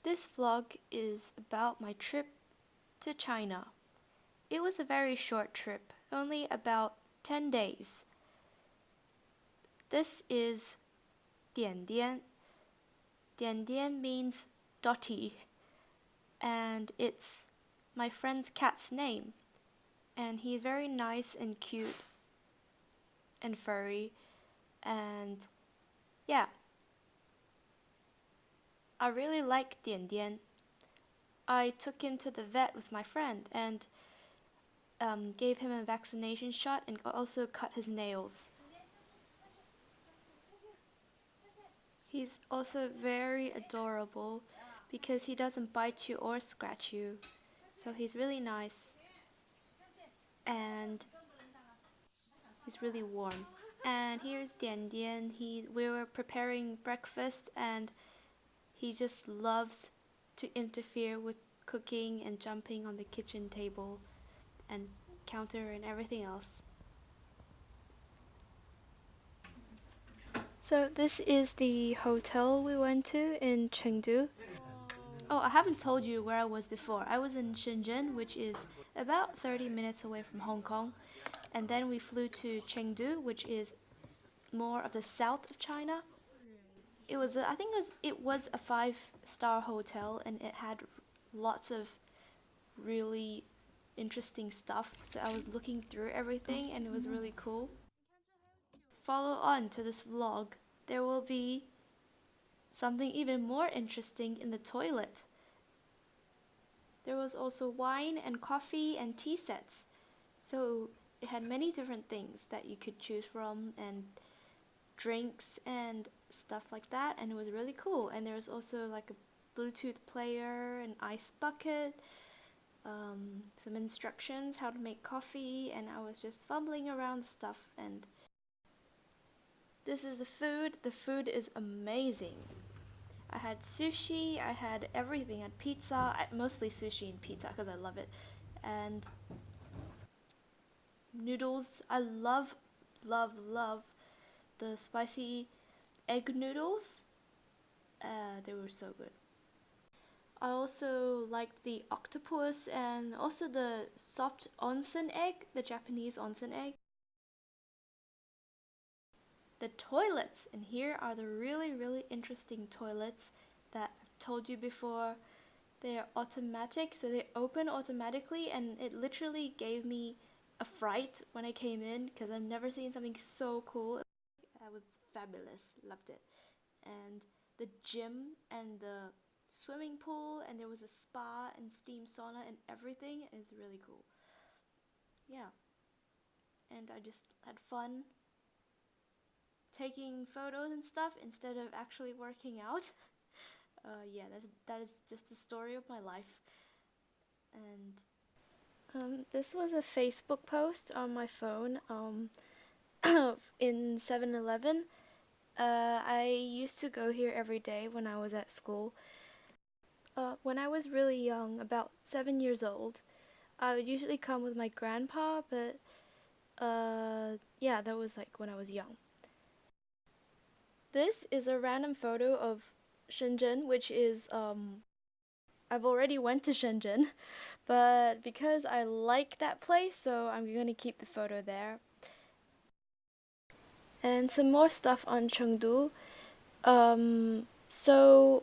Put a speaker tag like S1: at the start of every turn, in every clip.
S1: This vlog is about my trip to China. It was a very short trip, only about 10 days. This is Dian Dian. Dian Dian means Dotty, and it's my friend's cat's name. And he's very nice and cute and furry, and yeah, I really like Dian Dian. I took him to the vet with my friend and gave him a vaccination shot and also cut his nails. He's also very adorable because he doesn't bite you or scratch you. So he's really nice and he's really warm. And here's Dian Dian. We were preparing breakfast and he just loves to interfere with cooking and jumping on the kitchen table and counter and everything else. So this is the hotel we went to in Chengdu. Oh, I haven't told you where I was before. I was in Shenzhen, which is about 30 minutes away from Hong Kong. And then we flew to Chengdu, which is more of the south of China. I think it was a 5-star hotel and it had lots of really interesting stuff. So I was looking through everything and it was really cool. Follow on to this vlog. There will be something even more interesting in the toilet. There was also wine and coffee and tea sets. So it had many different things that you could choose from and drinks and stuff like that, and it was really cool. And there was also like a Bluetooth player, an ice bucket, some instructions how to make coffee, and I was just fumbling around stuff. And this is the food. The food is amazing. I had sushi, I had everything. I had pizza, mostly sushi and pizza because I love it. And noodles. I love the spicy egg noodles. They were so good. I also liked the octopus and also the soft onsen egg, the Japanese onsen egg. The toilets, and here are the really interesting toilets that I've told you before. They are automatic, so they open automatically, and it literally gave me a fright when I came in because I've never seen something so cool. That was fabulous, loved it. And the gym and the swimming pool, and there was a spa and steam sauna and everything is really cool. Yeah, and I just had fun taking photos and stuff instead of actually working out. Yeah, that is just the story of my life. And this was a Facebook post on my phone in 7-Eleven. I used to go here every day when I was at school. When I was really young, about 7 years old, I would usually come with my grandpa, but yeah, that was like when I was young. This is a random photo of Shenzhen, which is, I've already went to Shenzhen, but because I like that place, so I'm gonna keep the photo there. And some more stuff on Chengdu. So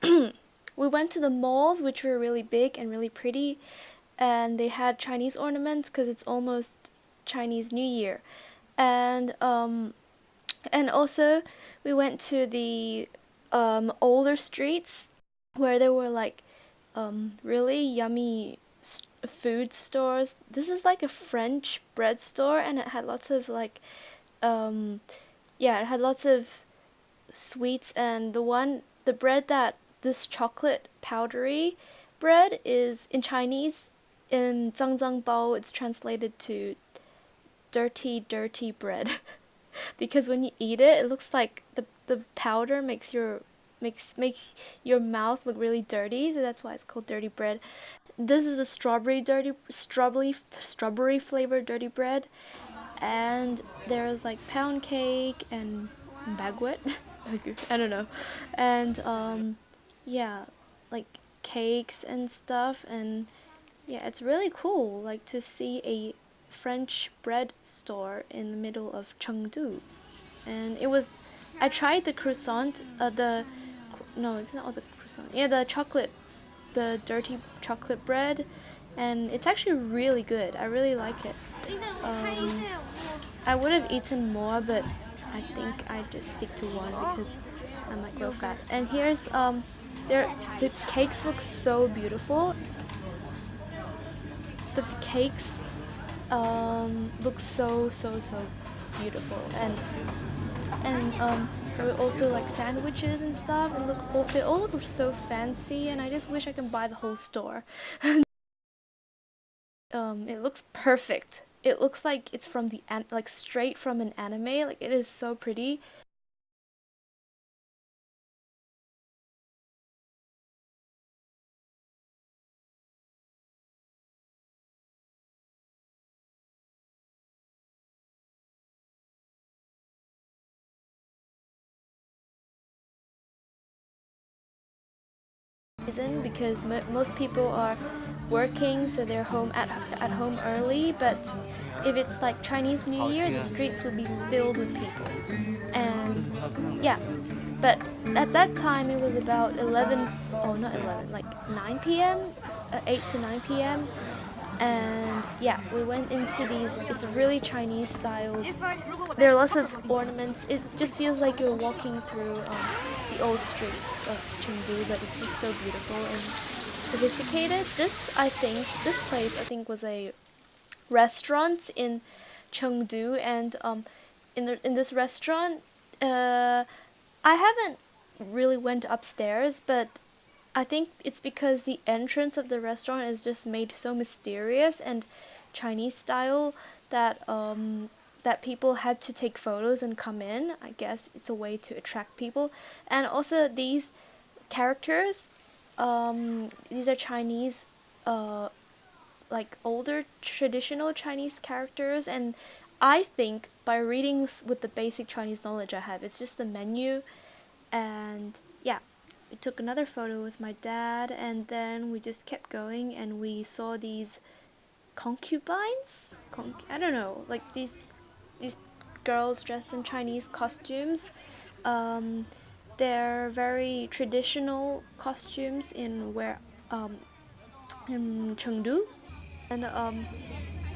S1: we went to the malls, which were really big and really pretty, and they had Chinese ornaments because it's almost Chinese New Year. And also we went to the older streets where there were like really yummy food stores. This is like a French bread store, and it had lots of like yeah, it had lots of sweets. And the bread that this chocolate powdery bread is in Chinese, in 脏脏包, it's translated to dirty bread. Because when you eat it, it looks like the powder makes your mouth look really dirty, so that's why it's called dirty bread. This is the strawberry flavored dirty bread, and there's like pound cake and baguette. I don't know, and yeah, like cakes and stuff, and yeah, it's really cool like to see a French bread store in the middle of Chengdu. And it was, I tried the croissant, no, it's not the croissant. Yeah, the chocolate, the dirty chocolate bread, and it's actually really good. I really like it. I would have eaten more, but I think I just stick to one because I might grow fat. And here's there, the cakes look so beautiful. The cakes look so beautiful, and there were also like sandwiches and stuff, and they all look so fancy, and I just wish I can buy the whole store. It looks perfect. It looks like it's from like straight from an anime. Like it is so pretty. Because most people are working, so they're home at home early. But if it's like Chinese New Year, the streets will be filled with people, and yeah. But at that time, it was about 11. Oh, not 11, like 9 p.m., 8 to 9 p.m. And yeah, we went into these. It's really Chinese styled. There are lots of ornaments. It just feels like you're walking through the old streets of Chengdu, but it's just so beautiful and sophisticated. This place I think was a restaurant in Chengdu, and in this restaurant, I haven't really went upstairs, but I think it's because the entrance of the restaurant is just made so mysterious and Chinese style that that people had to take photos and come in. I guess it's a way to attract people. And also these characters, these are Chinese, like older traditional Chinese characters, and I think by reading with the basic Chinese knowledge I have, it's just the menu. And yeah, we took another photo with my dad, and then we just kept going, and we saw these concubines. I don't know, like these girls dressed in Chinese costumes. They're very traditional costumes in Chengdu, and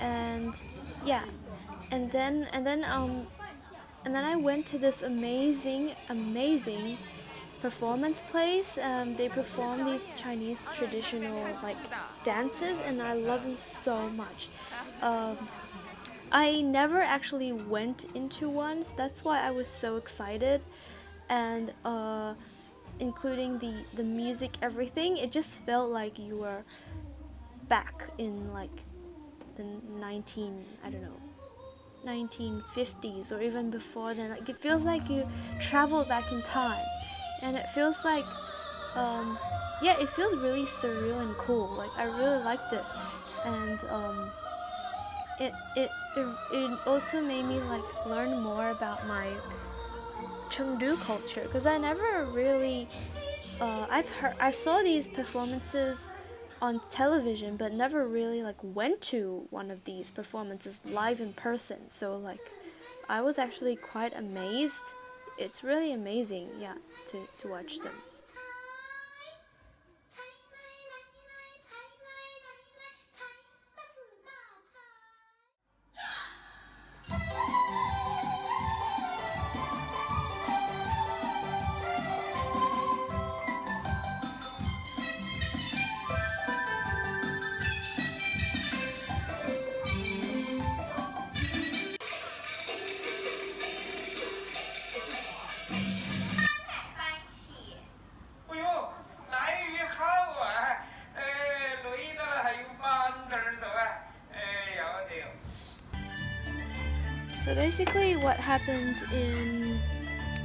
S1: and yeah, and then I went to this amazing performance place. They perform these Chinese traditional like dances, and I love them so much. I never actually went into one, so that's why I was so excited, and including the music, everything. It just felt like you were back in like the 1950s or even before then. Like it feels like you travel back in time, and it feels like yeah, it feels really surreal and cool. Like I really liked it, and it also made me like learn more about my Chengdu culture, because I never really I saw these performances on television, but never really like went to one of these performances live in person. So like I was actually quite amazed. It's really amazing, yeah, to watch them. So basically what happens in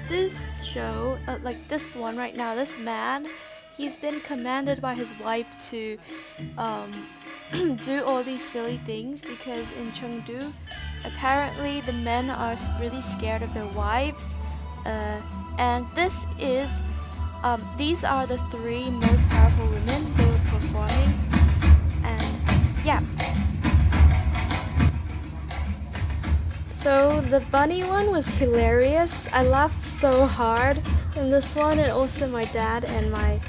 S1: this show, like this one right now, this man, he's been commanded by his wife to do all these silly things, because in Chengdu, apparently the men are really scared of their wives, and this is These are the three most powerful women they were performing, and yeah. So the bunny one was hilarious. I laughed so hard in this one, and also my dad and my.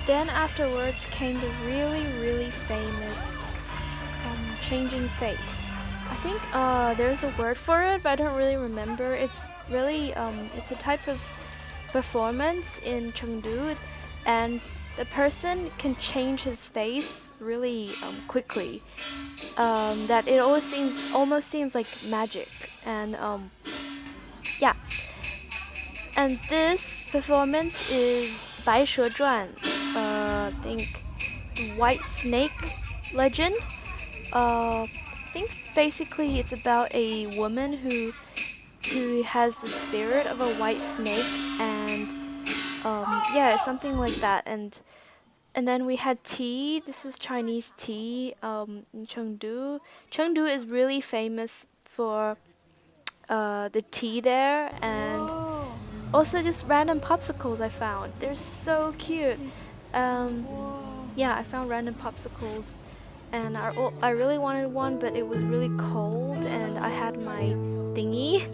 S1: Then afterwards came the really, really famous changing face. I think there's a word for it, but I don't really remember. It's really it's a type of performance in Chengdu, and the person can change his face really quickly. That it almost seems like magic, and yeah. And this performance is 白蛇传, I think White Snake legend. I think basically it's about a woman who has the spirit of a white snake, and yeah, something like that. And then we had tea. This is Chinese tea in Chengdu. Chengdu is really famous for the tea there, and also just random popsicles I found. They're so cute. Um, yeah, I found random popsicles, and I really wanted one, but it was really cold, and I had my thingy,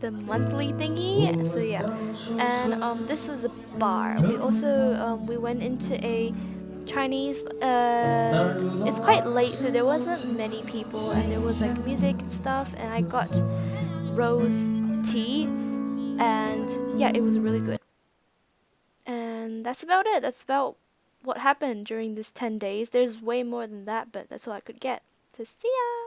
S1: the monthly thingy. So yeah, and this was a bar. We also we went into a Chinese. It's quite late, so there wasn't many people, and there was like music and stuff. And I got rose tea, and yeah, it was really good. And that's about it. That's about what happened during this 10 days. There's way more than that, but that's all I could get. So see ya!